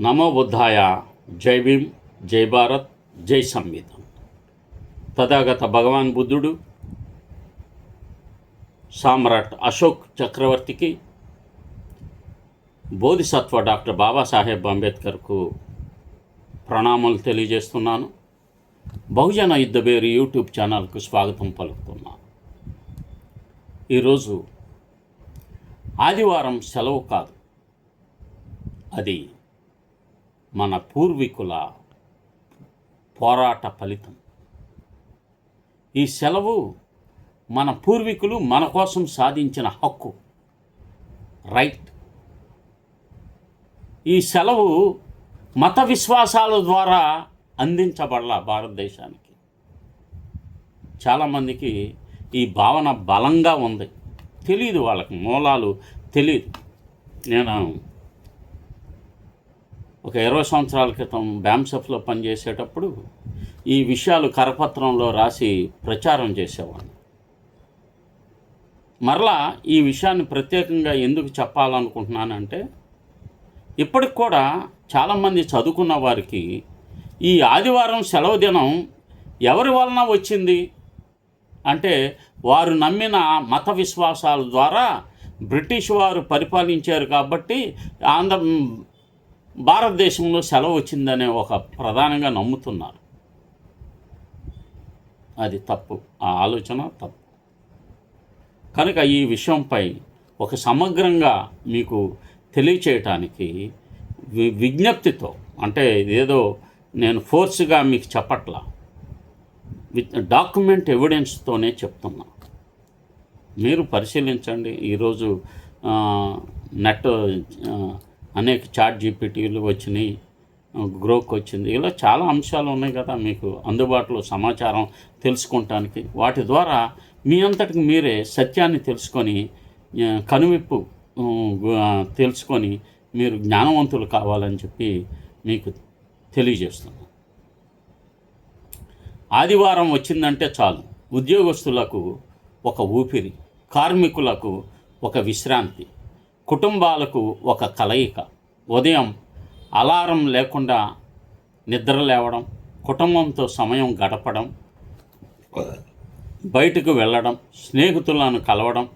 నమో బుద్ధాయ. జై భీమ్, జై భారత్, జై సంవిధాన్. తథాగత భగవాన్ బుద్ధుడు సామ్రాట్ అశోక్ చక్రవర్తికి, బోధిసత్వ డాక్టర్ బాబాసాహెబ్ అంబేద్కర్కు ప్రణామాలు తెలియజేస్తున్నాను. బహుజన యుద్ధబేరి యూట్యూబ్ ఛానల్కు స్వాగతం పలుకుతున్నాను. ఈరోజు ఆదివారం సెలవు కాదు, అది మన పూర్వీకుల పోరాట ఫలితం. ఈ సెలవు మన పూర్వీకులు మన కోసం సాధించిన హక్కు, రైట్. ఈ సెలవు మత విశ్వాసాల ద్వారా అందించబడాల భారతదేశానికి. చాలామందికి ఈ భావన బలంగా ఉంది, తెలియదు, వాళ్ళకి మూలాలు తెలియదు. నేను ఒక 20 సంవత్సరాల క్రితం బ్యామ్సెఫ్లో పనిచేసేటప్పుడు ఈ విషయాలు కరపత్రంలో రాసి ప్రచారం చేసేవాడిని. మరలా ఈ విషయాన్ని ప్రత్యేకంగా ఎందుకు చెప్పాలనుకుంటున్నానంటే, ఇప్పటికి కూడా చాలామంది చదువుకున్న వారికి ఈ ఆదివారం సెలవు దినం ఎవరి వలన వచ్చింది అంటే, వారు నమ్మిన మత విశ్వాసాల ద్వారా బ్రిటిష్ వారు పరిపాలించారు కాబట్టి భారతదేశంలో సెలవు వచ్చిందనే ఒక ప్రధానంగా నమ్ముతున్నారు. అది తప్పు, ఆ ఆలోచన తప్పు. కనుక ఈ విషయంపై ఒక సమగ్రంగా మీకు తెలియచేయటానికి విజ్ఞప్తితో, అంటే ఏదో నేను ఫోర్స్గా మీకు చెప్పట్లా, విత్ డాక్యుమెంట్ ఎవిడెన్స్తోనే చెప్తున్నా. మీరు పరిశీలించండి. ఈరోజు నెట్ అనేక చాట్ జీపీటీలు వచ్చినాయి, గ్రోక్ వచ్చింది, ఇలా చాలా అంశాలు ఉన్నాయి కదా మీకు అందుబాటులో సమాచారం తెలుసుకుంటానికి. వాటి ద్వారా మీ అంతటికి మీరే సత్యాన్ని తెలుసుకొని, కనువిప్పు తెలుసుకొని మీరు జ్ఞానవంతులు కావాలని చెప్పి మీకు తెలియజేస్తున్నాను. ఆదివారం వచ్చిందంటే చాలు, ఉద్యోగస్తులకు ఒక ఊపిరి, కార్మికులకు ఒక విశ్రాంతి, కుటుంబాలకు ఒక కలయిక. ఉదయం అలారం లేకుండా నిద్ర లేవడం, కుటుంబంతో సమయం గడపడం, బయటకు వెళ్ళడం, స్నేహితులను కలవడం,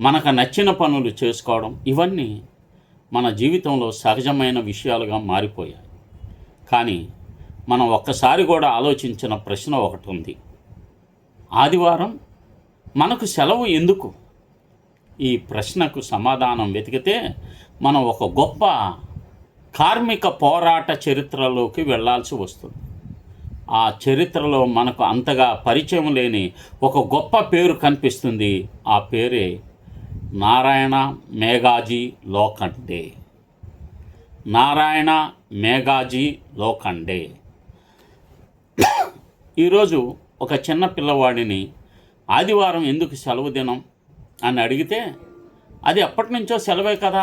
మనకు నచ్చిన పనులు చేసుకోవడం, ఇవన్నీ మన జీవితంలో సహజమైన విషయాలుగా మారిపోయాయి. కానీ మనం ఒక్కసారి కూడా ఆలోచించిన ప్రశ్న ఒకటి ఉంది: ఆదివారం మనకు సెలవు ఎందుకు? ఈ ప్రశ్నకు సమాధానం వెతికితే మనం ఒక గొప్ప కార్మిక పోరాట చరిత్రలోకి వెళ్ళాల్సి వస్తుంది. ఆ చరిత్రలో మనకు అంతగా పరిచయం లేని ఒక గొప్ప పేరు కనిపిస్తుంది. ఆ పేరే నారాయణ మేఘాజీ లోఖండే. నారాయణ మేఘాజీ లోఖండే. ఈరోజు ఒక చిన్న పిల్లవాడిని ఆదివారం ఎందుకు సెలవు దినం అని అడిగితే, అది ఎప్పటి నుంచో సెలవే కదా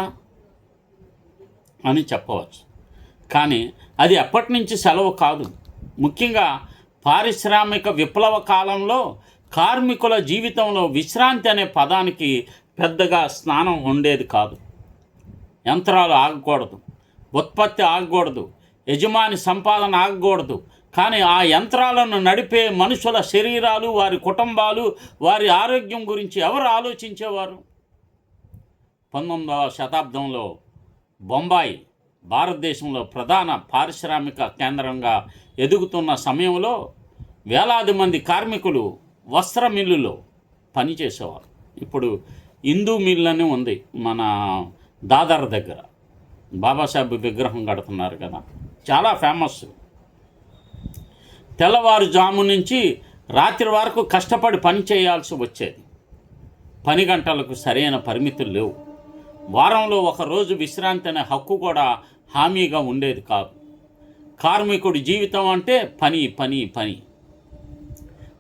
అని చెప్పవచ్చు. కానీ అది ఎప్పటి నుంచి సెలవు కాదు. ముఖ్యంగా పారిశ్రామిక విప్లవ కాలంలో కార్మికుల జీవితంలో విశ్రాంతి అనే పదానికి పెద్దగా స్థానం ఉండేది కాదు. యంత్రాలు ఆగకూడదు, ఉత్పత్తి ఆగకూడదు, యజమాని సంపాదన ఆగకూడదు. కానీ ఆ యంత్రాలను నడిపే మనుషుల శరీరాలు, వారి కుటుంబాలు, వారి ఆరోగ్యం గురించి ఎవరు ఆలోచించేవారు? 19వ శతాబ్దంలో బొంబాయి భారతదేశంలో ప్రధాన పారిశ్రామిక కేంద్రంగా ఎదుగుతున్న సమయంలో వేలాది మంది కార్మికులు వస్త్ర మిల్లులో పనిచేసేవారు. ఇప్పుడు హిందూ మిల్ అని ఉంది మన దాదర్ దగ్గర, బాబాసాహెబ్ విగ్రహం కడుతున్నారు కదా, చాలా ఫేమస్. తెల్లవారుజాము నుంచి రాత్రి వరకు కష్టపడి పని చేయాల్సి వచ్చేది. పని గంటలకు సరైన పరిమితులు లేవు. వారంలో ఒకరోజు విశ్రాంతి అనే హక్కు కూడా హామీగా ఉండేది కాదు. కార్మికుడి జీవితం అంటే పని పని పని.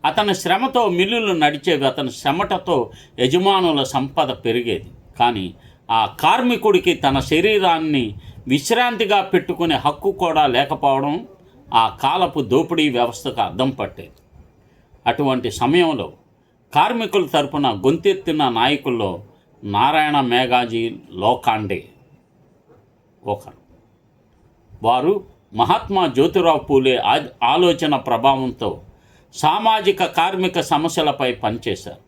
అతని శ్రమతో మిల్లులు నడిచేవి, అతని చెమటతో యజమానుల సంపద పెరిగేది. కానీ ఆ కార్మికుడికి తన శరీరాన్ని విశ్రాంతిగా పెట్టుకునే హక్కు కూడా లేకపోవడం ఆ కాలపు దోపిడీ వ్యవస్థకు అద్దం పట్టేది. అటువంటి సమయంలో కార్మికుల తరపున గొంతెత్తిన నాయకుల్లో నారాయణ మేఘాజీ లోఖండే ఒకరు. వారు మహాత్మా జ్యోతిరావు పూలే ఆలోచన ప్రభావంతో సామాజిక కార్మిక సమస్యలపై పనిచేశారు.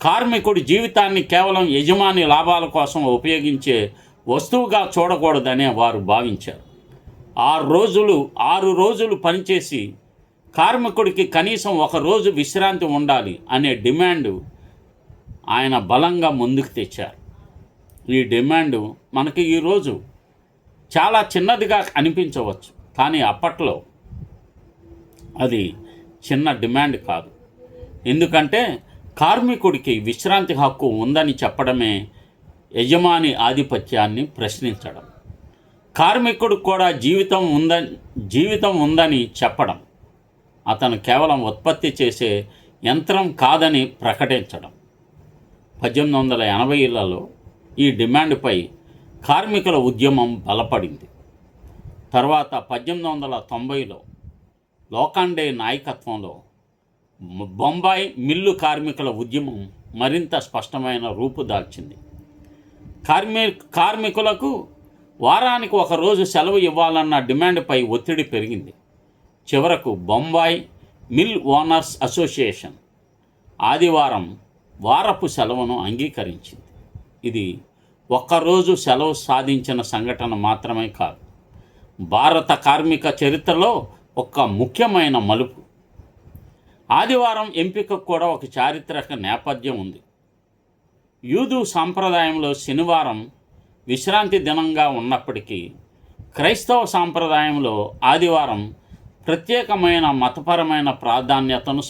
కార్మికుడి జీవితాన్ని కేవలం యజమాని లాభాల కోసం ఉపయోగించే వస్తువుగా చూడకూడదనే వారు భావించారు. 6 రోజులు పనిచేసి కార్మికుడికి కనీసం 1 రోజు విశ్రాంతి ఉండాలి అనే డిమాండ్ ఆయన బలంగా ముందుకు తెచ్చారు. ఈ డిమాండ్ మనకి ఈరోజు చాలా చిన్నదిగా అనిపించవచ్చు, కానీ అప్పట్లో అది చిన్న డిమాండ్ కాదు. ఎందుకంటే కార్మికుడికి విశ్రాంతి హక్కు ఉందని చెప్పడమే యజమాని ఆధిపత్యాన్ని ప్రశ్నించడం, కార్మికుడికి కూడా జీవితం ఉందని చెప్పడం, అతను కేవలం ఉత్పత్తి చేసే యంత్రం కాదని ప్రకటించడం. 1880లలో ఈ డిమాండ్పై కార్మికుల ఉద్యమం బలపడింది. తర్వాత 1890లో లోఖండే నాయకత్వంలో బొంబాయి మిల్లు కార్మికుల ఉద్యమం మరింత స్పష్టమైన రూపు దాల్చింది. కార్మికులకు వారానికి 1 రోజు సెలవు ఇవ్వాలన్న డిమాండ్పై ఒత్తిడి పెరిగింది. చివరకు బొంబాయి మిల్ ఓనర్స్ అసోసియేషన్ ఆదివారం వారపు సెలవును అంగీకరించింది. ఇది 1 రోజు సెలవు సాధించిన సంఘటన మాత్రమే కాదు, భారత కార్మిక చరిత్రలో ఒక ముఖ్యమైన మలుపు. ఆదివారం ఎంపికకు కూడా ఒక చారిత్రక నేపథ్యం ఉంది. యూదు సాంప్రదాయంలో శనివారం విశ్రాంతి దినంగా ఉన్నప్పటికీ క్రైస్తవ సాంప్రదాయంలో ఆదివారం ప్రత్యేకమైన మతపరమైన ప్రాధాన్యతను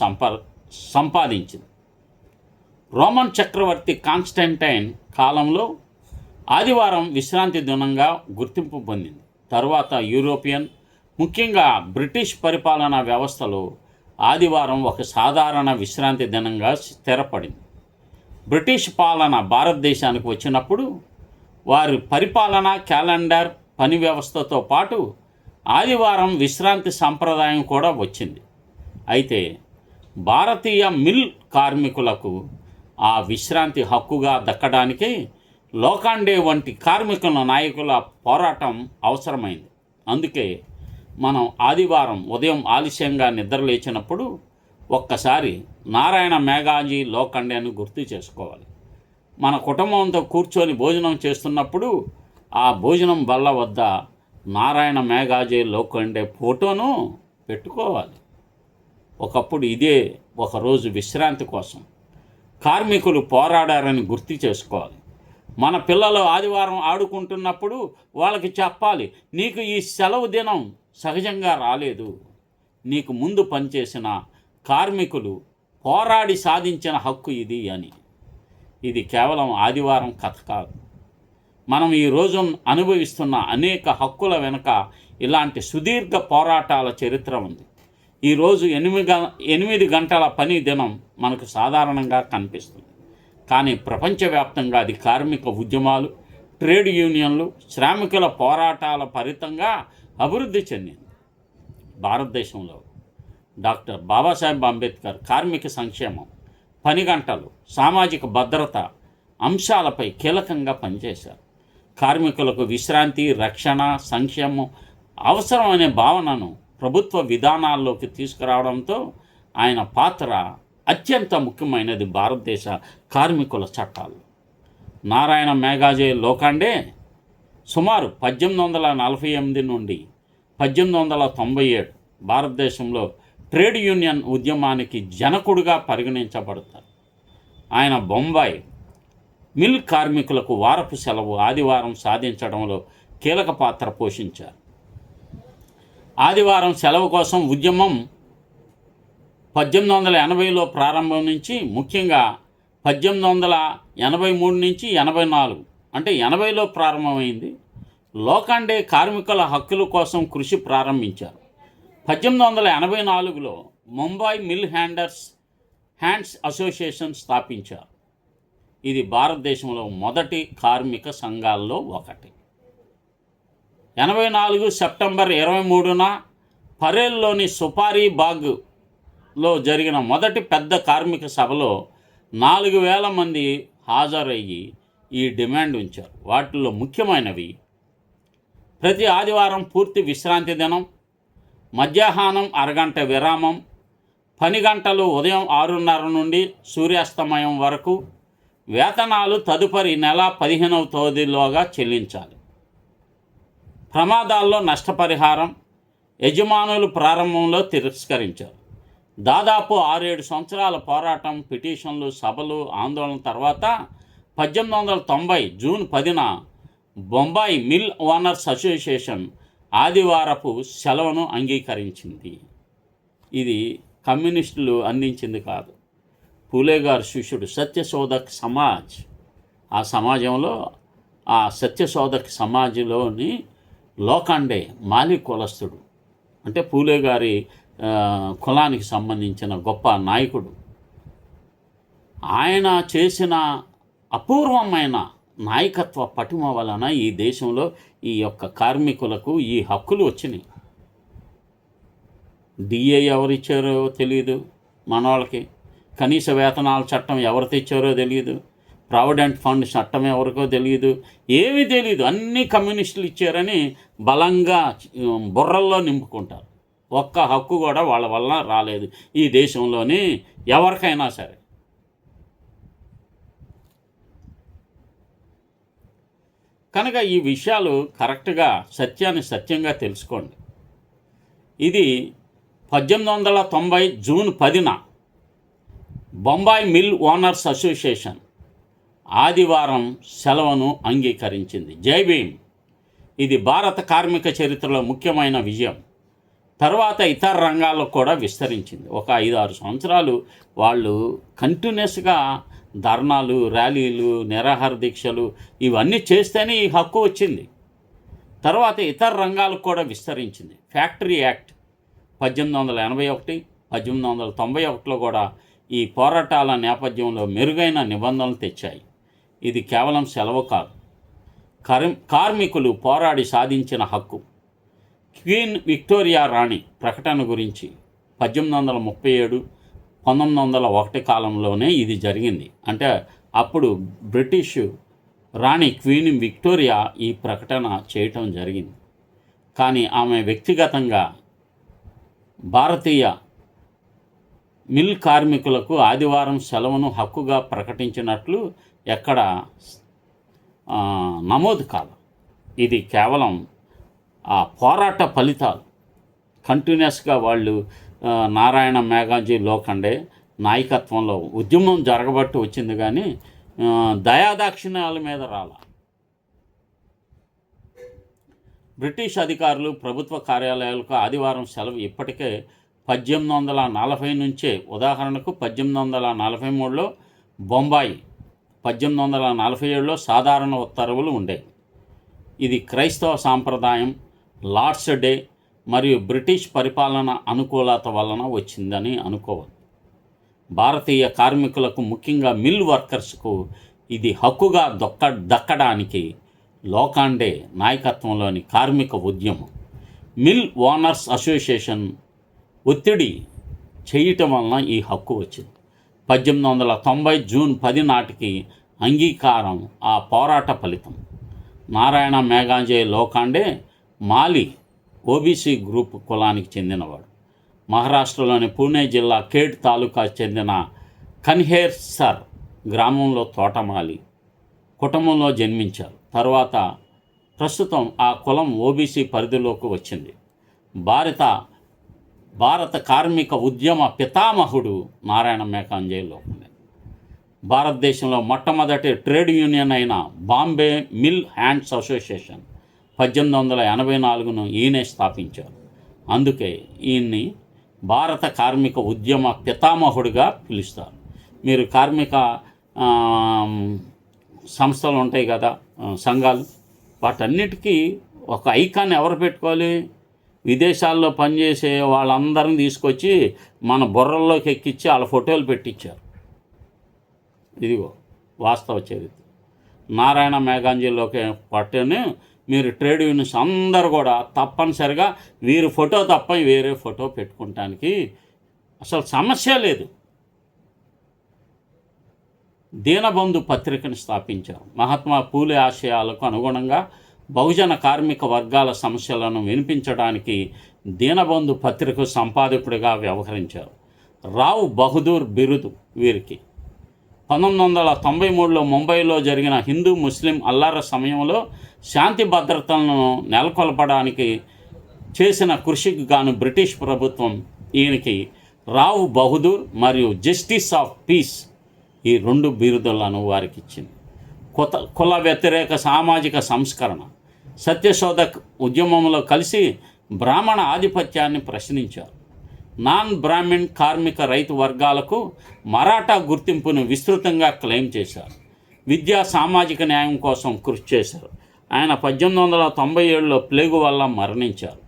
సంపాదించింది. రోమన్ చక్రవర్తి కాన్స్టంటైన్ కాలంలో ఆదివారం విశ్రాంతి దినంగా గుర్తింపు పొందింది. తరువాత యూరోపియన్, ముఖ్యంగా బ్రిటిష్ పరిపాలనా వ్యవస్థలో ఆదివారం ఒక సాధారణ విశ్రాంతి దినంగా స్థిరపడింది. బ్రిటిష్ పాలన భారతదేశానికి వచ్చినప్పుడు వారి పరిపాలన క్యాలెండర్ పని వ్యవస్థతో పాటు ఆదివారం విశ్రాంతి సంప్రదాయం కూడా వచ్చింది. అయితే భారతీయ మిల్ కార్మికులకు ఆ విశ్రాంతి హక్కుగా దక్కడానికి లోఖండే వంటి కార్మికుల నాయకుల పోరాటం అవసరమైంది. అందుకే మనం ఆదివారం ఉదయం ఆలస్యంగా నిద్రలేచినప్పుడు ఒక్కసారి నారాయణ మేఘాజీ లోఖండేను గుర్తు చేసుకోవాలి. మన కుటుంబంతో కూర్చొని భోజనం చేస్తున్నప్పుడు ఆ భోజనం బల్ల వద్ద నారాయణ మేఘాజీ లోఖండే ఫోటోను పెట్టుకోవాలి. ఒకప్పుడు ఇదే 1 రోజు విశ్రాంతి కోసం కార్మికులు పోరాడారని గుర్తు చేసుకోవాలి. మన పిల్లలు ఆదివారం ఆడుకుంటున్నప్పుడు వాళ్ళకి చెప్పాలి, నీకు ఈ సెలవు దినం సహజంగా రాలేదు, నీకు ముందు పనిచేసిన కార్మికులు పోరాడి సాధించిన హక్కు ఇది అని. ఇది కేవలం ఆదివారం కథ కాదు. మనం ఈ రోజు అనుభవిస్తున్న అనేక హక్కుల వెనుక ఇలాంటి సుదీర్ఘ పోరాటాల చరిత్ర ఉంది. ఈరోజు 8 గంటల పని దినం మనకు సాధారణంగా కనిపిస్తుంది, కానీ ప్రపంచవ్యాప్తంగా అది కార్మిక ఉద్యమాలు, ట్రేడ్ యూనియన్లు, శ్రామికుల పోరాటాల ఫలితంగా అభివృద్ధి చెందింది. భారతదేశంలో డాక్టర్ బాబాసాహెబ్ అంబేద్కర్ కార్మిక సంక్షేమం, పని గంటలు, సామాజిక భద్రత అంశాలపై కీలకంగా పనిచేశారు. కార్మికులకు విశ్రాంతి, రక్షణ, సంక్షేమం అవసరం అనే భావనను ప్రభుత్వ విధానాల్లోకి తీసుకురావడంతో ఆయన పాత్ర అత్యంత ముఖ్యమైనది. భారతదేశ కార్మికుల చట్టాలు నారాయణ మేఘాజీ లోఖండే సుమారు 1848 నుండి 1897 భారతదేశంలో ట్రేడ్ యూనియన్ ఉద్యమానికి జనకుడుగా పరిగణించబడతారు. ఆయన బొంబాయి మిల్ కార్మికులకు వారపు సెలవు ఆదివారం సాధించడంలో కీలక పాత్ర పోషించారు. ఆదివారం సెలవు కోసం ఉద్యమం 1880లో ప్రారంభం నుంచి ముఖ్యంగా 1883 నుంచి 84 అంటే 80లో ప్రారంభమైంది. లోఖండే కార్మికుల హక్కుల కోసం కృషి ప్రారంభించారు. 1884లో ముంబాయి మిల్ హ్యాండ్స్ అసోసియేషన్ స్థాపించారు. ఇది భారతదేశంలో మొదటి కార్మిక సంఘాల్లో ఒకటి. 84 సెప్టెంబర్ 23న పరేల్లోని సుపారీ బాగ్లో జరిగిన మొదటి పెద్ద కార్మిక సభలో 4000 మంది హాజరయ్యి ఈ డిమాండ్ ఉంచారు. వాటిల్లో ముఖ్యమైనవి ప్రతి ఆదివారం పూర్తి విశ్రాంతి దినం, మధ్యాహ్నం అరగంట విరామం, పని గంటలు ఉదయం 6:30 నుండి సూర్యాస్తమయం వరకు, వేతనాలు తదుపరి నెల 15వ తేదీలోగా చెల్లించాలి. ప్రమాదాల్లో నష్టపరిహారం యజమానులు ప్రారంభంలో తిరస్కరించారు. దాదాపు 6-7 సంవత్సరాల పోరాటం, పిటిషన్లు, సభలు, ఆందోళన తర్వాత 1890 జూన్ 10న బొంబాయి మిల్ ఓనర్స్ అసోసియేషన్ ఆదివారపు సెలవును అంగీకరించింది. ఇది కమ్యూనిస్టులు అందించింది కాదు. పూలే గారి శిష్యుడు సత్యశోధక్ సమాజ్, ఆ సమాజంలో ఆ సత్యశోధక్ సమాజ్లోని లోఖండే మాలి కులస్తుడు, అంటే పూలే గారి కులానికి సంబంధించిన గొప్ప నాయకుడు. ఆయన చేసిన అపూర్వమైన నాయకత్వ పటిమ వలన ఈ దేశంలో ఈ యొక్క కార్మికులకు ఈ హక్కులు వచ్చినాయి. డిఏ ఎవరిచ్చారో తెలియదు మనవాళ్ళకి, కనీస వేతనాల చట్టం ఎవరు తెచ్చారో తెలియదు, ప్రావిడెంట్ ఫండ్ చట్టం ఎవరికో తెలియదు, ఏమీ తెలియదు. అన్నీ కమ్యూనిస్టులు ఇచ్చారని బలంగా బుర్రల్లో నింపుకుంటారు. ఒక్క హక్కు కూడా వాళ్ళ వల్ల రాలేదు ఈ దేశంలోని ఎవరికైనా సరే. కనుక ఈ విషయాలు కరెక్ట్గా సత్యాన్ని సత్యంగా తెలుసుకోండి. ఇది 1890 జూన్ 10న బొంబాయి మిల్ ఓనర్స్ అసోసియేషన్ ఆదివారం సెలవును అంగీకరించింది. జై భీమ్. ఇది భారత కార్మిక చరిత్రలో ముఖ్యమైన విజయం. తర్వాత ఇతర రంగాల్లో కూడా విస్తరించింది. ఒక 5-6 సంవత్సరాలు వాళ్ళు కంటిన్యూస్గా ధర్నాలు, ర్యాలీలు, నిరాహార దీక్షలు ఇవన్నీ చేస్తేనే ఈ హక్కు వచ్చింది. తర్వాత ఇతర రంగాలకు కూడా విస్తరించింది. ఫ్యాక్టరీ యాక్ట్ 1881, 1891లో కూడా ఈ పోరాటాల నేపథ్యంలో మెరుగైన నిబంధనలు తెచ్చాయి. ఇది కేవలం సెలవు కాదు, కార్మికులు పోరాడి సాధించిన హక్కు. క్వీన్ విక్టోరియా రాణి ప్రకటన గురించి 1837, 1901 కాలంలోనే ఇది జరిగింది. అంటే అప్పుడు బ్రిటిష్ రాణి క్వీన్ విక్టోరియా ఈ ప్రకటన చేయటం జరిగింది. కానీ ఆమె వ్యక్తిగతంగా భారతీయ మిల్ కార్మికులకు ఆదివారం సెలవును హక్కుగా ప్రకటించినట్లు ఎక్కడ నమోదు కాదు. ఇది కేవలం ఆ పోరాట ఫలితాలు. కంటిన్యూస్గా వాళ్ళు నారాయణ మేఘాజీ లోఖండే నాయకత్వంలో ఉద్యమం జరగబట్టి వచ్చింది, కానీ దయాదాక్షిణ్యాల మీద రాల. బ్రిటిష్ అధికారులు ప్రభుత్వ కార్యాలయాలకు ఆదివారం సెలవు ఇప్పటికే 1840 నుంచే. ఉదాహరణకు 1843లో బొంబాయి, 1847లో సాధారణ ఉత్తర్వులు ఉండేవి. ఇది క్రైస్తవ సాంప్రదాయం, లార్డ్స్ డే మరియు బ్రిటిష్ పరిపాలన అనుకూలత వలన వచ్చిందని అనుకోవాలి. భారతీయ కార్మికులకు, ముఖ్యంగా మిల్ వర్కర్స్కు ఇది హక్కుగా దక్కడానికి లోఖండే నాయకత్వంలోని కార్మిక ఉద్యమం, మిల్ ఓనర్స్ అసోసియేషన్ ఒత్తిడి చేయటం వలన ఈ హక్కు వచ్చింది. 1890 జూన్ 10 నాటికి అంగీకారం ఆ పోరాట ఫలితం. నారాయణ మేఘాజీ లోఖండే మాలి ఓబీసీ గ్రూప్ కులానికి చెందినవాడు. మహారాష్ట్రలోని పూణే జిల్లా ఖేడ్ తాలూకా చెందిన కన్హేర్సర్ గ్రామంలో తోటమాలి కుటుంబంలో జన్మించారు. తరువాత ప్రస్తుతం ఆ కులం ఓబీసీ పరిధిలోకి వచ్చింది. భారత కార్మిక ఉద్యమ పితామహుడు నారాయణ మేఘాజీ లోఖండే. భారతదేశంలో మొట్టమొదటి ట్రేడ్ యూనియన్ అయిన బాంబే మిల్ హ్యాండ్స్ అసోసియేషన్ 1884ను ఈయనే స్థాపించారు. అందుకే ఈయన్ని భారత కార్మిక ఉద్యమ పితామహుడిగా పిలుస్తారు. మీరు కార్మిక సంస్థలు ఉంటాయి కదా, సంఘాలు, వాటన్నిటికీ ఒక ఐకాన్ ఎవరు పెట్టుకోవాలి? విదేశాల్లో పనిచేసే వాళ్ళందరిని తీసుకొచ్చి మన బుర్రల్లోకి ఎక్కించి వాళ్ళ ఫోటోలు పెట్టించారు. ఇదిగో వాస్తవ చరిత్ర. నారాయణ మేఘాజీలోకి పట్టుని మీరు ట్రేడ్ యూనియన్స్ అందరూ కూడా తప్పనిసరిగా వీరి ఫోటో తప్ప వేరే ఫోటో పెట్టుకోవటానికి అసలు సమస్య లేదు. దీనబంధు పత్రికను స్థాపించారు. మహాత్మా పూలే ఆశయాలకు అనుగుణంగా బహుజన కార్మిక వర్గాల సమస్యలను వినిపించడానికి దీనబంధు పత్రిక సంపాదకుడిగా వ్యవహరించారు. రావ్ బహదూర్ బిరుదు వీరికి. 1993లో ముంబైలో జరిగిన హిందూ ముస్లిం అల్లర్ల సమయంలో శాంతి భద్రతలను నెలకొల్పడానికి చేసిన కృషికి గాను బ్రిటిష్ ప్రభుత్వం ఈయనకి రావ్ బహదూర్ మరియు జస్టిస్ ఆఫ్ పీస్ ఈ 2 బిరుదులను వారికి ఇచ్చింది. కుల వ్యతిరేక సామాజిక సంస్కరణ, సత్యశోధక్ ఉద్యమంలో కలిసి బ్రాహ్మణ ఆధిపత్యాన్ని ప్రశ్నించారు. నాన్ బ్రాహ్మిన్ కార్మిక రైతు వర్గాలకు మరాఠా గుర్తింపును విస్తృతంగా క్లెయిమ్ చేశారు. విద్యా సామాజిక న్యాయం కోసం కృషి చేశారు. ఆయన 1897లో ప్లేగు వల్ల మరణించారు.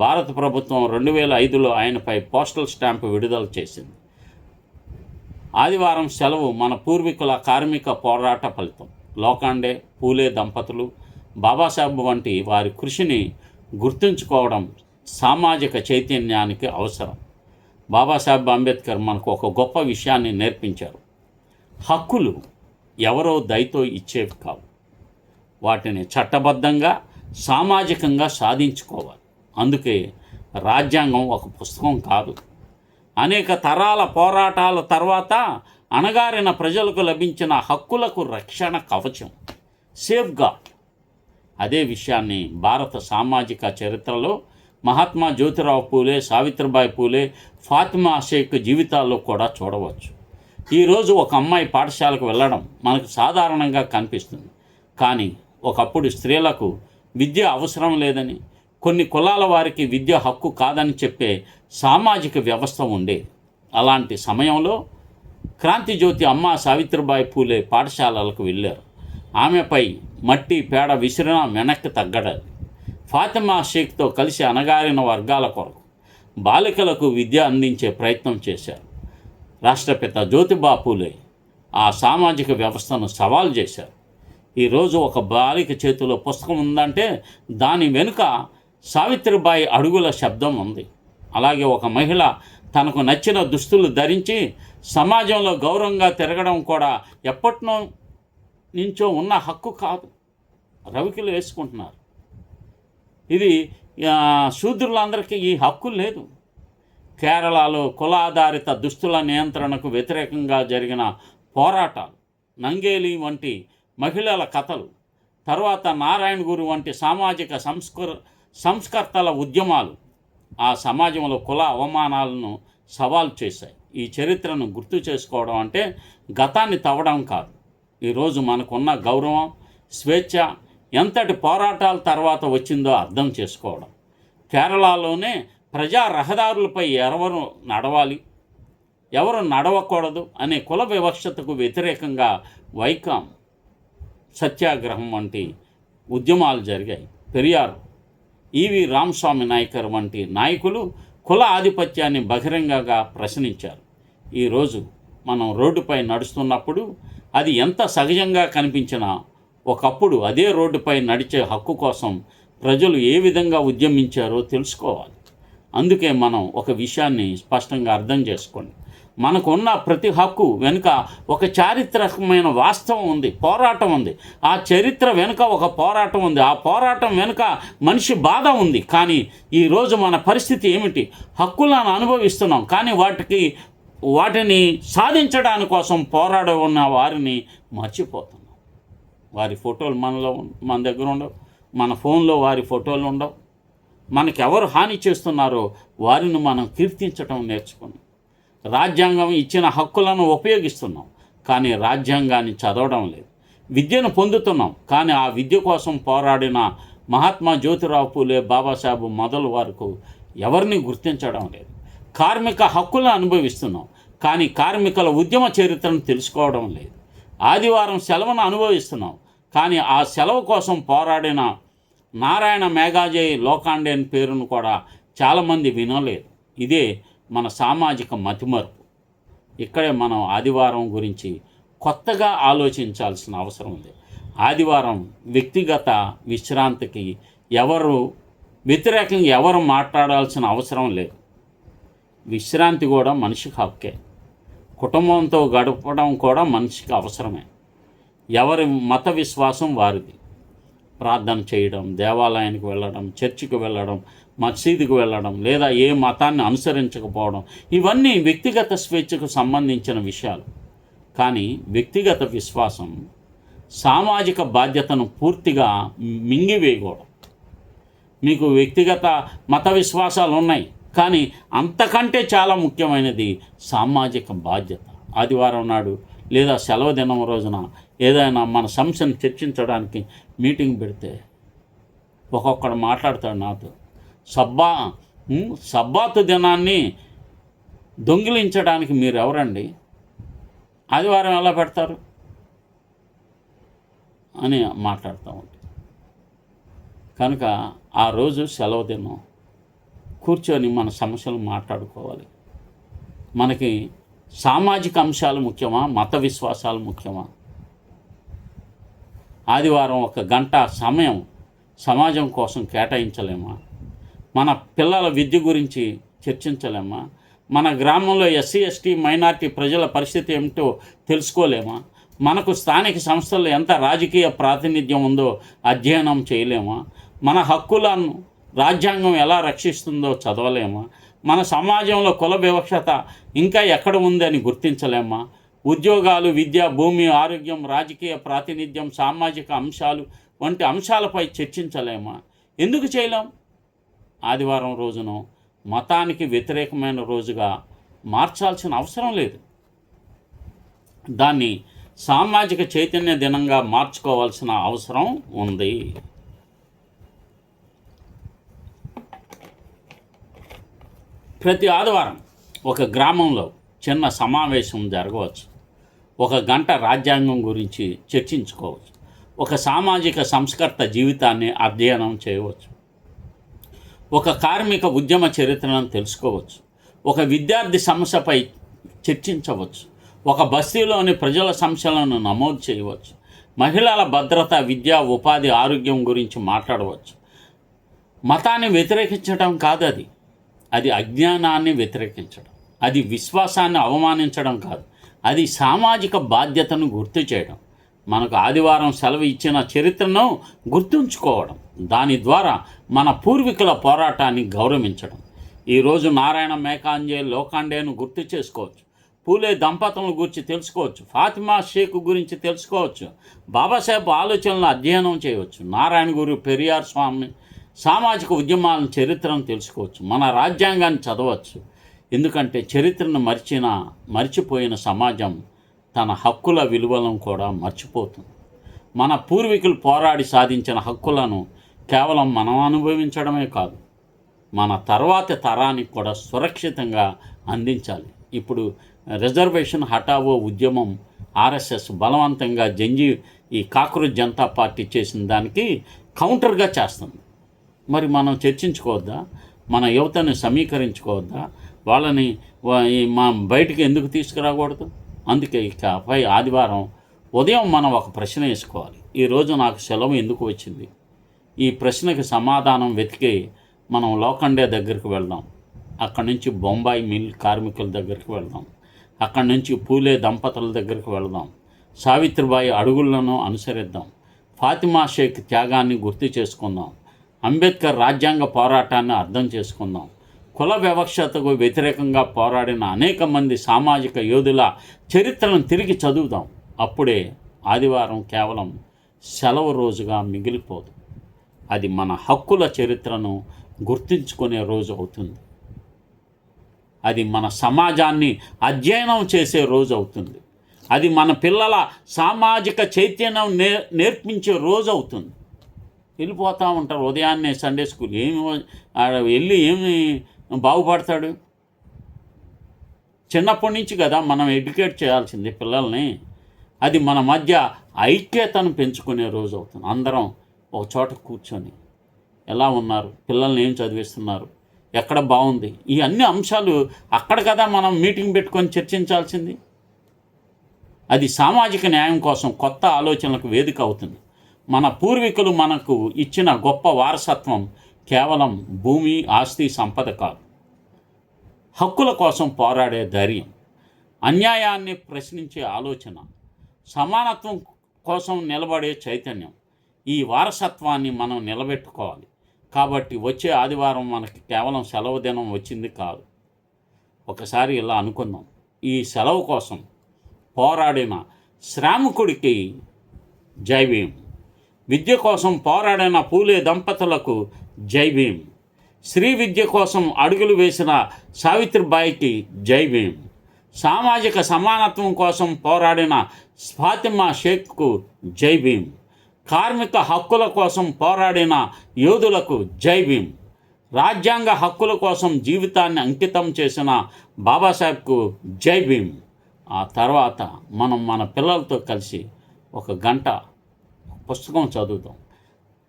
భారత ప్రభుత్వం 2005లో ఆయనపై పోస్టల్ స్టాంపు విడుదల చేసింది. ఆదివారం సెలవు మన పూర్వీకుల కార్మిక పోరాట ఫలితం. లోకాండే, పూలే దంపతులు, బాబాసాహెబ్ వంటి వారి కృషిని గుర్తుంచుకోవడం సామాజిక చైతన్యానికి అవసరం. బాబాసాహెబ్ అంబేద్కర్ మనకు ఒక గొప్ప విషయాన్ని నేర్పించారు. హక్కులు ఎవరో దయతో ఇచ్చేవి కావు. వాటిని చట్టబద్ధంగా సామాజికంగా సాధించుకోవాలి. అందుకే రాజ్యాంగం ఒక పుస్తకం కాదు. అనేక తరాల పోరాటాల తర్వాత అణగారిన ప్రజలకు లభించిన హక్కులకు రక్షణ కవచం, సేఫ్ గార్డ్. అదే విషయాన్ని భారత సామాజిక చరిత్రలో మహాత్మా జ్యోతిరావు పూలే, సావిత్రిబాయి పూలే, ఫాతిమా షేక్ జీవితాల్లో కూడా చూడవచ్చు. ఈరోజు ఒక అమ్మాయి పాఠశాలకు వెళ్ళడం మనకు సాధారణంగా కనిపిస్తుంది. కానీ ఒకప్పుడు స్త్రీలకు విద్య అవసరం లేదని, కొన్ని కులాల వారికి విద్య హక్కు కాదని చెప్పే సామాజిక వ్యవస్థ ఉండేది. అలాంటి సమయంలో క్రాంతిజ్యోతి అమ్మ సావిత్రిబాయి పూలే పాఠశాలలకు వెళ్ళారు. ఆమెపై మట్టి పేడ విసిరినా వెనక్కి తగ్గడాలి. ఫాతిమా షేక్తో కలిసి అణగారిన వర్గాల కొరకు బాలికలకు విద్య అందించే ప్రయత్నం చేశారు. రాష్ట్రపిత జ్యోతిబా పూలే ఆ సామాజిక వ్యవస్థను సవాల్ చేశారు. ఈరోజు ఒక బాలిక చేతిలో పుస్తకం ఉందంటే దాని వెనుక సావిత్రిబాయి అడుగుల శబ్దం ఉంది. అలాగే ఒక మహిళ తనకు నచ్చిన దుస్తులు ధరించి సమాజంలో గౌరవంగా తిరగడం కూడా ఎప్పటినో నుంచో ఉన్న హక్కు కాదు. రవికిలు వేసుకుంటున్నారు. ఇది శూద్రులందరికీ ఈ హక్కు లేదు. కేరళలో కులాధారిత దుస్తుల నియంత్రణకు వ్యతిరేకంగా జరిగిన పోరాటాలు, నంగేలి వంటి మహిళల కథలు, తర్వాత నారాయణ గురు వంటి సామాజిక సంస్కర్తల ఉద్యమాలు ఆ సమాజంలో కుల అవమానాలను సవాల్ చేశాయి. ఈ చరిత్రను గుర్తు చేసుకోవడం అంటే గతాన్ని తవ్వడం కాదు. ఈరోజు మనకున్న గౌరవం, స్వేచ్ఛ ఎంతటి పోరాటాల తర్వాత వచ్చిందో అర్థం చేసుకోవడం. కేరళలోనే ప్రజా రహదారులపై ఎవరు నడవాలి, ఎవరు నడవకూడదు అనే కుల వివక్షతకు వ్యతిరేకంగా వైకాం సత్యాగ్రహం వంటి ఉద్యమాలు జరిగాయి. పెరియార్, ఈవి రామస్వామి నాయకర్ వంటి నాయకులు కుల ఆధిపత్యాన్ని బహిరంగంగా ప్రశ్నించారు. ఈరోజు మనం రోడ్డుపై నడుస్తున్నప్పుడు అది ఎంత సహజంగా కనిపించినా ఒకప్పుడు అదే రోడ్డుపై నడిచే హక్కు కోసం ప్రజలు ఏ విధంగా ఉద్యమించారో తెలుసుకోవాలి. అందుకే మనం ఒక విషయాన్ని స్పష్టంగా అర్థం చేసుకోండి. మనకున్న ప్రతి హక్కు వెనుక ఒక చారిత్రకమైన వాస్తవం ఉంది, పోరాటం ఉంది. ఆ చరిత్ర వెనుక ఒక పోరాటం ఉంది. ఆ పోరాటం వెనుక మనిషి బాధ ఉంది. కానీ ఈరోజు మన పరిస్థితి ఏమిటి? హక్కులను అనుభవిస్తున్నాం, కానీ వాటిని సాధించడాని కోసం పోరాడే ఉన్న వారిని మర్చిపోతున్నాం. వారి ఫోటోలు మన దగ్గర ఉండవు, మన ఫోన్లో వారి ఫోటోలు ఉండవు. మనకెవరు హాని చేస్తున్నారో వారిని మనం కీర్తించడం నేర్చుకున్నాం. రాజ్యాంగం ఇచ్చిన హక్కులను ఉపయోగిస్తున్నాం, కానీ రాజ్యాంగాన్ని చదవడం లేదు. విద్యను పొందుతున్నాం, కానీ ఆ విద్య కోసం పోరాడిన మహాత్మా జ్యోతిరావు పూలే, బాబాసాహెబ్ మొదలు వరకు ఎవరిని గుర్తించడం లేదు. కార్మిక హక్కులను అనుభవిస్తున్నాం, కానీ కార్మికుల ఉద్యమ చరిత్రను తెలుసుకోవడం లేదు. ఆదివారం సెలవును అనుభవిస్తున్నాం, కానీ ఆ సెలవు కోసం పోరాడిన నారాయణ మేఘాజీ లోకాండేన్ పేరును కూడా చాలామంది వినలేదు. ఇదే మన సామాజిక మతిమరుపు. ఇక్కడే మనం ఆదివారం గురించి కొత్తగా ఆలోచించాల్సిన అవసరం ఉంది. ఆదివారం వ్యక్తిగత విశ్రాంతికి వ్యతిరేకంగా ఎవరు మాట్లాడాల్సిన అవసరం లేదు. విశ్రాంతి కూడా మనిషికి హక్కే. కుటుంబంతో గడపడం కూడా మనిషికి అవసరమే. ఎవరి మత విశ్వాసం వారిది. ప్రార్థన చేయడం, దేవాలయానికి వెళ్ళడం, చర్చికి వెళ్ళడం, మసీదుకు వెళ్ళడం, లేదా ఏ మతాన్ని అనుసరించకపోవడం, ఇవన్నీ వ్యక్తిగత స్వేచ్ఛకు సంబంధించిన విషయాలు. కానీ వ్యక్తిగత విశ్వాసం సామాజిక బాధ్యతను పూర్తిగా మింగివేయకూడదు. మీకు వ్యక్తిగత మత విశ్వాసాలు ఉన్నాయి, కానీ అంతకంటే చాలా ముఖ్యమైనది సామాజిక బాధ్యత. ఆదివారం నాడు లేదా సెలవు దినం రోజున ఏదైనా మన సమస్యను చర్చించడానికి మీటింగ్ పెడితే ఒక్కొక్కడు మాట్లాడతాడు నాతో, సబ్బాతు దినాన్ని దొంగిలించడానికి మీరు ఎవరండి, ఆదివారం ఎలా పెడతారు అని మాట్లాడుతూ ఉంటారు. కనుక ఆ రోజు సెలవు దినం కూర్చొని మన సమస్యలు మాట్లాడుకోవాలి. మనకి సామాజిక అంశాలు ముఖ్యమా, మత విశ్వాసాలు ముఖ్యమా? ఆదివారం 1 గంట సమయం సమాజం కోసం కేటాయించలేమా? మన పిల్లల విద్య గురించి చర్చించలేమా? మన గ్రామంలో ఎస్సీ ఎస్టీ మైనారిటీ ప్రజల పరిస్థితి ఏమిటో తెలుసుకోలేమా? మనకు స్థానిక సంస్థల్లో ఎంత రాజకీయ ప్రాతినిధ్యం ఉందో అధ్యయనం చేయలేమా? మన హక్కులను రాజ్యాంగం ఎలా రక్షిస్తుందో చదవలేమా? మన సమాజంలో కుల వివక్షత ఇంకా ఎక్కడ ఉందని గుర్తించలేమా? ఉద్యోగాలు, విద్య, భూమి, ఆరోగ్యం, రాజకీయ ప్రాతినిధ్యం, సామాజిక అంశాలు వంటి అంశాలపై చర్చించలేమా? ఎందుకు చేయలేం? ఆదివారం రోజును మతానికి వ్యతిరేకమైన రోజుగా మార్చాల్సిన అవసరం లేదు. దాన్ని సామాజిక చైతన్య దినంగా మార్చుకోవాల్సిన అవసరం ఉంది. ప్రతి ఆదివారం ఒక గ్రామంలో చిన్న సమావేశం జరగవచ్చు. 1 గంట రాజ్యాంగం గురించి చర్చించుకోవచ్చు. ఒక సామాజిక సంస్కర్త జీవితాన్ని అధ్యయనం చేయవచ్చు. ఒక కార్మిక ఉద్యమ చరిత్రను తెలుసుకోవచ్చు. ఒక విద్యార్థి సమస్యపై చర్చించవచ్చు. ఒక బస్తీలోని ప్రజల సమస్యలను నమోదు చేయవచ్చు. మహిళల భద్రత, విద్య, ఉపాధి, ఆరోగ్యం గురించి మాట్లాడవచ్చు. మతాన్ని వ్యతిరేకించడం కాదు, అది అజ్ఞానాన్ని వ్యతిరేకించడం. అది విశ్వాసాన్ని అవమానించడం కాదు, అది సామాజిక బాధ్యతను గుర్తు చేయడం. మనకు ఆదివారం సెలవు ఇచ్చిన చరిత్రను గుర్తుంచుకోవడం, దాని ద్వారా మన పూర్వీకుల పోరాటాన్ని గౌరవించడం. ఈరోజు నారాయణ మేకాంజే లోఖండేను గుర్తు చేసుకోవచ్చు. పూలే దంపతుల గురించి తెలుసుకోవచ్చు. ఫాతిమా షేక్ గురించి తెలుసుకోవచ్చు. బాబాసాహెబ్ ఆలోచనలు అధ్యయనం చేయవచ్చు. నారాయణ గురు, పెరియార్ స్వామి సామాజిక ఉద్యమాల చరిత్రను తెలుసుకోవచ్చు. మన రాజ్యాంగాన్ని చదవచ్చు. ఎందుకంటే చరిత్రను మర్చిపోయిన సమాజం తన హక్కుల విలువలను కూడా మర్చిపోతుంది. మన పూర్వీకులు పోరాడి సాధించిన హక్కులను కేవలం మనం అనుభవించడమే కాదు, మన తర్వాతి తరానికి కూడా సురక్షితంగా అందించాలి. ఇప్పుడు రిజర్వేషన్ హఠావో ఉద్యమం ఆర్ఎస్ఎస్ బలవంతంగా ఈ కాక్రోచ్ జనతా పార్టీ చేసిన దానికి కౌంటర్గా చేస్తుంది. మరి మనం చర్చించుకోవద్దా? మన యువతని సమీకరించుకోవద్దా? వాళ్ళని మా బయటికి ఎందుకు తీసుకురాకూడదు? అందుకే ఇకపై ఆదివారం ఉదయం మనం ఒక ప్రశ్న వేసుకోవాలి. ఈరోజు నాకు సెలవు ఎందుకు వచ్చింది? ఈ ప్రశ్నకి సమాధానం వెతికి మనం లోఖండే దగ్గరికి వెళ్దాం. అక్కడి నుంచి బొంబాయి మిల్ కార్మికుల దగ్గరికి వెళ్దాం. అక్కడి నుంచి పూలే దంపతుల దగ్గరికి వెళ్దాం. సావిత్రిబాయి అడుగులను అనుసరిద్దాం. ఫాతిమా షేక్ త్యాగాన్ని గుర్తు చేసుకుందాం. అంబేద్కర్ రాజ్యాంగ పోరాటాన్ని అర్థం చేసుకుందాం. కుల వివక్షతకు వ్యతిరేకంగా పోరాడిన అనేక మంది సామాజిక యోధుల చరిత్రను తిరిగి చదువుదాం. అప్పుడే ఆదివారం కేవలం సెలవు రోజుగా మిగిలిపోదు, అది మన హక్కుల చరిత్రను గుర్తుంచుకునే రోజు అవుతుంది. అది మన సమాజాన్ని అధ్యయనం చేసే రోజు అవుతుంది. అది మన పిల్లల సామాజిక చైతన్యం నేర్పించే రోజు అవుతుంది. వెళ్ళిపోతూ ఉంటారు ఉదయాన్నే సండే స్కూల్. వెళ్ళి ఏమి బాగుపడతాడు? చిన్నప్పటి నుంచి కదా మనం ఎడ్యుకేట్ చేయాల్సింది పిల్లల్ని. అది మన మధ్య ఐక్యతను పెంచుకునే రోజు అవుతుంది. అందరం ఒక చోట కూర్చొని ఎలా ఉన్నారు, పిల్లల్ని ఏం చదివిస్తున్నారు, ఎక్కడ బాగుంది, ఈ అన్ని అంశాలు అక్కడ కదా మనం మీటింగ్ పెట్టుకొని చర్చించాల్సింది. అది సామాజిక న్యాయం కోసం కొత్త ఆలోచనలకు వేదిక అవుతుంది. మన పూర్వీకులు మనకు ఇచ్చిన గొప్ప వారసత్వం కేవలం భూమి, ఆస్తి, సంపద కాదు. హక్కుల కోసం పోరాడే ధైర్యం, అన్యాయాన్ని ప్రశ్నించే ఆలోచన, సమానత్వం కోసం నిలబడే చైతన్యం. ఈ వారసత్వాన్ని మనం నిలబెట్టుకోవాలి. కాబట్టి వచ్చే ఆదివారం మనకి కేవలం సెలవు దినం వచ్చింది కాదు. ఒకసారి ఇలా అనుకుందాం, ఈ సెలవు కోసం పోరాడిన శ్రామికుడికి జై భీమ్, విద్య కోసం పోరాడిన పూలే దంపతులకు జై భీమ్, స్త్రీ విద్య కోసం అడుగులు వేసిన సావిత్రిబాయికి జై భీమ్, సామాజిక సమానత్వం కోసం పోరాడిన ఫాతిమా షేక్కు జై భీమ్, కార్మిక హక్కుల కోసం పోరాడిన యోధులకు జై భీమ్, రాజ్యాంగ హక్కుల కోసం జీవితాన్ని అంకితం చేసిన బాబాసాహెబ్కు జై భీమ్. ఆ తర్వాత మనం మన పిల్లలతో కలిసి 1 గంట పుస్తకం చదువుతాం,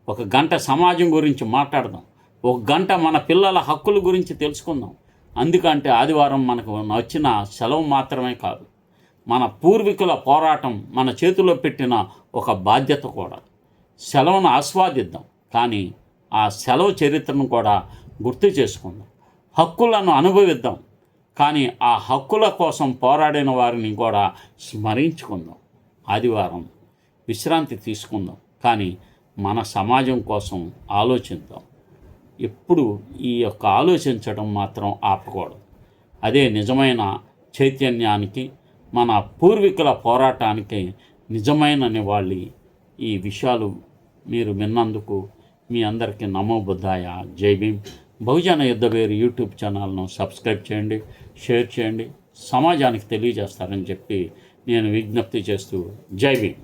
1 గంట సమాజం గురించి మాట్లాడదాం, 1 గంట మన పిల్లల హక్కుల గురించి తెలుసుకుందాం. అందుకంటే ఆదివారం మనకు నచ్చిన సెలవు మాత్రమే కాదు, మన పూర్వీకుల పోరాటం మన చేతిలో పెట్టిన ఒక బాధ్యత కూడా. సెలవును ఆస్వాదిద్దాం, కానీ ఆ సెలవు చరిత్రను కూడా గుర్తు చేసుకుందాం. హక్కులను అనుభవిద్దాం, కానీ ఆ హక్కుల కోసం పోరాడిన వారిని కూడా స్మరించుకుందాం. ఆదివారం విశ్రాంతి తీసుకుందాం, కానీ మన సమాజం కోసం ఆలోచిద్దాం. ఎప్పుడు ఈ యొక్క ఆలోచించడం మాత్రం ఆపకూడదు. అదే నిజమైన చైతన్యానికి, మన పూర్వీకుల పోరాటానికి నిజమైన నివాళి. ఈ విషయాలు మీరు విన్నందుకు మీ అందరికీ నమో బుద్ధాయ, జై భీమ్. బహుజన యుద్ధవేరు యూట్యూబ్ ఛానల్ను సబ్స్క్రైబ్ చేయండి, షేర్ చేయండి, సమాజానికి తెలియజేస్తారని చెప్పి నేను విజ్ఞప్తి చేస్తూ జై భీమ్.